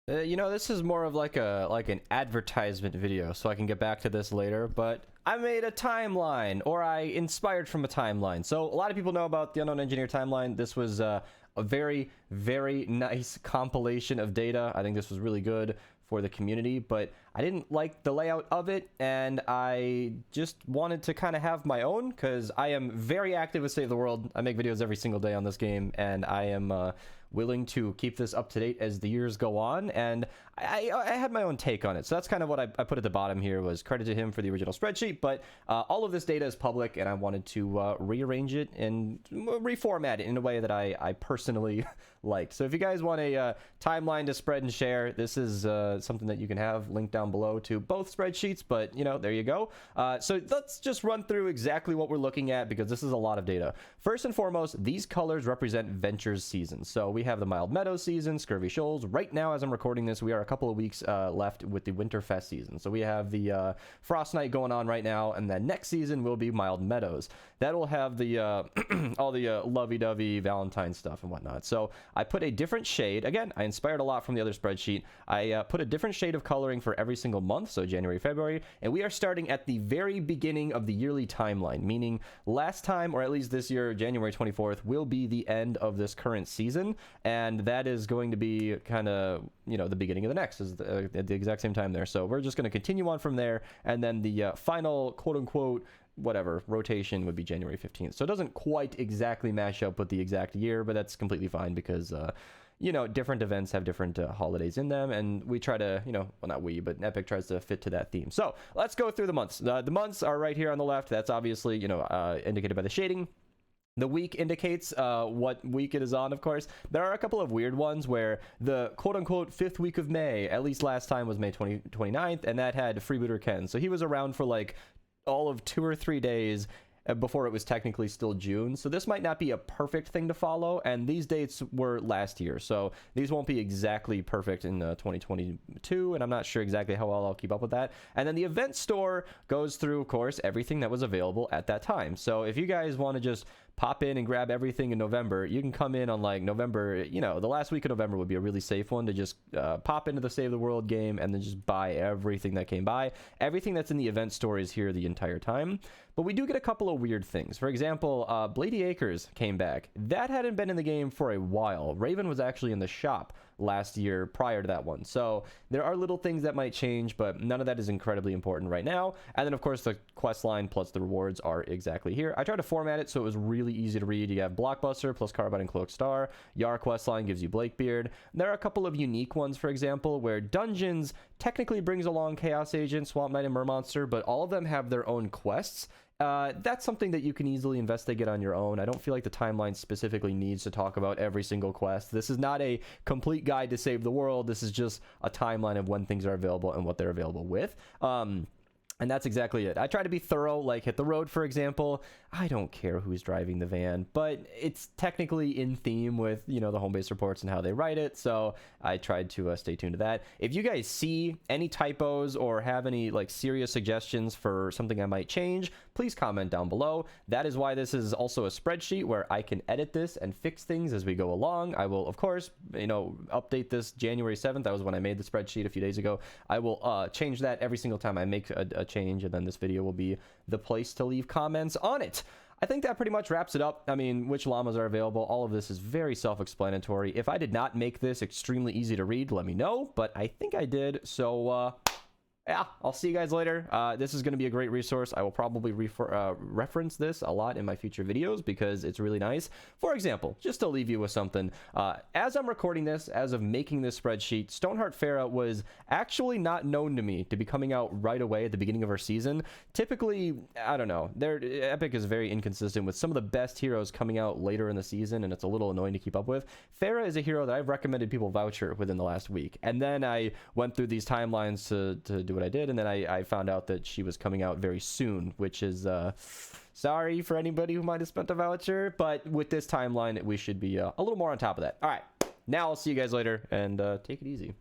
This is more of like an advertisement video, so I can get back to this later, but I made a timeline, or I inspired from a timeline. So a lot of people know about the Unknown Engineer timeline. This was a very, very nice compilation of data. I think this was really good for the community, but I didn't like the layout of it, and I just wanted to kind of have my own, because I am very active with Save the World. I make videos every single day on this game, and I am willing to keep this up to date as the years go on, and I had my own take on it. So that's kind of what I put at the bottom here, was credit to him for the original spreadsheet, but all of this data is public, and I wanted to rearrange it and reformat it in a way that I personally liked. So if you guys want a timeline to spread and share, this is something that you can have linked down below to both spreadsheets, but there you go. So let's just run through exactly what we're looking at, because this is a lot of data. First and foremost, these colors represent Ventures season. So we have the Mild Meadows season, Scurvy Shoals. Right now, as I'm recording this, we are a couple of weeks left with the Winterfest season. So we have the Frost Night going on right now, and then next season will be Mild Meadows. That will have the all the lovey-dovey Valentine stuff and whatnot. So I put a different shade. Again, I inspired a lot from the other spreadsheet. I put a different shade of coloring for every single month, so January, February, and we are starting at the very beginning of the yearly timeline, meaning last time, or at least this year, January 24th, will be the end of this current season, and that is going to be kind of, the beginning of the next, is at the exact same time there. So we're just going to continue on from there, and then the final quote-unquote whatever rotation would be January 15th. So it doesn't quite exactly match up with the exact year, but that's completely fine, because different events have different holidays in them, and we try to, well, not we, but Epic tries to fit to that theme. So let's go through the months. The months are right here on the left. That's obviously, indicated by the shading. The week indicates what week it is on, of course. There are a couple of weird ones where the quote-unquote 5th week of May, at least last time, was May 29th, and that had Freebooter Ken. So he was around for like all of 2 or 3 days before it was technically still June. So this might not be a perfect thing to follow, and these dates were last year, so these won't be exactly perfect in 2022, and I'm not sure exactly how well I'll keep up with that. And then the event store goes through, of course, everything that was available at that time. So if you guys want to just pop in and grab everything in November, you can come in on like November, the last week of November would be a really safe one to just pop into the Save the World game and then just buy everything that came by. Everything that's in the event store is here the entire time. But we do get a couple of weird things. For example, Blady Acres came back. That hadn't been in the game for a while. Raven was actually in the shop last year prior to that one. So there are little things that might change, but none of that is incredibly important right now. And then, of course, the quest line plus the rewards are exactly here. I tried to format it so it was really easy to read. You have Blockbuster plus Carbide and Cloak Star. Yar quest line gives you Blakebeard. There are a couple of unique ones, for example, where Dungeons technically brings along Chaos Agent, Swamp Knight, and Mermonster, but all of them have their own quests. That's something that you can easily investigate on your own. I don't feel like the timeline specifically needs to talk about every single quest. This is not a complete guide to save the world. This is just a timeline of when things are available and what they're available with. And that's exactly it. I try to be thorough, like Hit the Road, for example. I don't care who's driving the van, but it's technically in theme with, the home base reports and how they write it. So I tried to stay tuned to that. If you guys see any typos or have any serious suggestions for something I might change, please comment down below. That is why this is also a spreadsheet where I can edit this and fix things as we go along. I will, of course, update this January 7th. That was when I made the spreadsheet a few days ago. I will change that every single time I make a change, and then this video will be the place to leave comments on it. I think that pretty much wraps it up. I mean, which llamas are available, all of this is very self-explanatory. If I did not make this extremely easy to read, let me know, but I think I did. So yeah, I'll see you guys later. This is going to be a great resource. I will probably reference this a lot in my future videos because it's really nice. For example, just to leave you with something, as I'm recording this, as of making this spreadsheet, Stoneheart Farah was actually not known to me to be coming out right away at the beginning of our season. Typically, I don't know, Epic is very inconsistent with some of the best heroes coming out later in the season, and it's a little annoying to keep up with. Farah is a hero that I've recommended people voucher within the last week, and then I went through these timelines to do what I did, and then I found out that she was coming out very soon, which is sorry for anybody who might have spent a voucher, but with this timeline we should be a little more on top of that. All right, now I'll see you guys later, and take it easy.